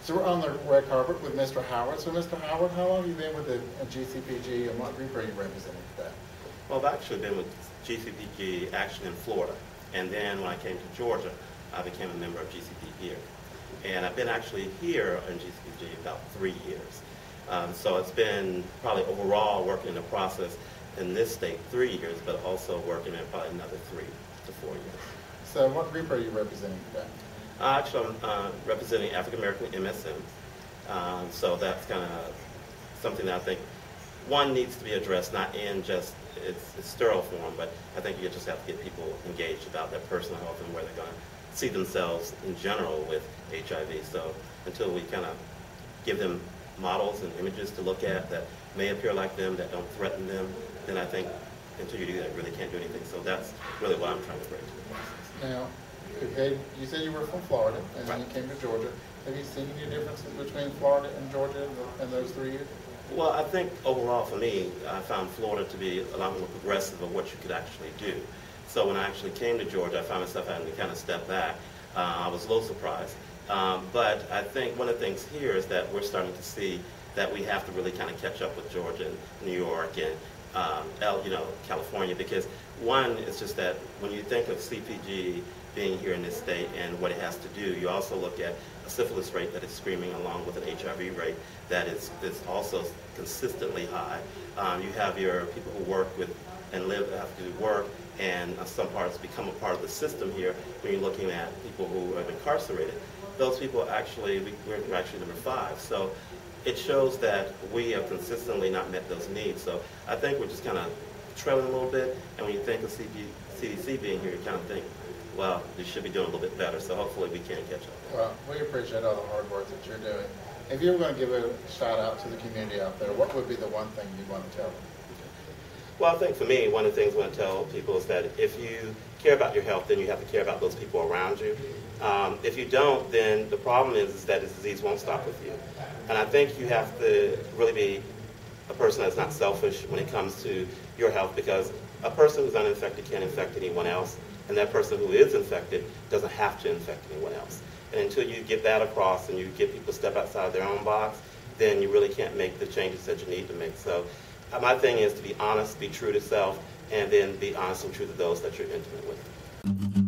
So we're on the red carpet with Mr. Howard. So Mr. Howard, how long have you been with the GCPG and what group are you representing today? Well, I've actually been with GCPG actually in Florida. And then when I came to Georgia, I became a member of GCP here. And I've been actually here in GCPG about 3 years. So it's been probably overall working in the process in this state 3 years, but also working in probably another 3 to 4 years. So what group are you representing today? Actually, I'm representing African American MSMs. So that's kind of something that I think one needs to be addressed, not in just its sterile form, but I think you just have to get people engaged about their personal health and where they're going to see themselves in general with HIV. So until we kind of give them models and images to look at that may appear like them, that don't threaten them, then I think until you do that, you really can't do anything. So that's really what I'm trying to bring to the process. Now, okay, you said you were from Florida and then you came to Georgia. Have you seen any differences between Florida and Georgia in those 3 years? Well, I think overall for me, I found Florida to be a lot more progressive of what you could actually do. So when I actually came to Georgia, I found myself having to kind of step back. I was a little surprised. But I think one of the things here is that we're starting to see that we have to really kind of catch up with Georgia and New York and California, because one, it's just that when you think of CPG being here in this state and what it has to do, you also look at a syphilis rate that is screaming along with an HIV rate that is also consistently high. You have your people who work with and live, have to do work, and some parts become a part of the system here when you're looking at people who are incarcerated. Those people actually, we're actually number 5. So it shows that we have consistently not met those needs. So I think we're just kind of trailing a little bit, and when you think of CDC being here, you kind of think, well, we should be doing a little bit better, so hopefully we can catch up. Well, we appreciate all the hard work that you're doing. If you were going to give a shout out to the community out there, what would be the one thing you'd want to tell them? Well, I think for me, one of the things I want to tell people is that if you care about your health, then you have to care about those people around you. If you don't, then the problem is that the disease won't stop with you. And I think you have to really be a person that's not selfish when it comes to your health, because a person who's uninfected can't infect anyone else, and that person who is infected doesn't have to infect anyone else. And until you get that across and you get people to step outside their own box, then you really can't make the changes that you need to make. So my thing is to be honest, be true to self, and then be honest and true to those that you're intimate with.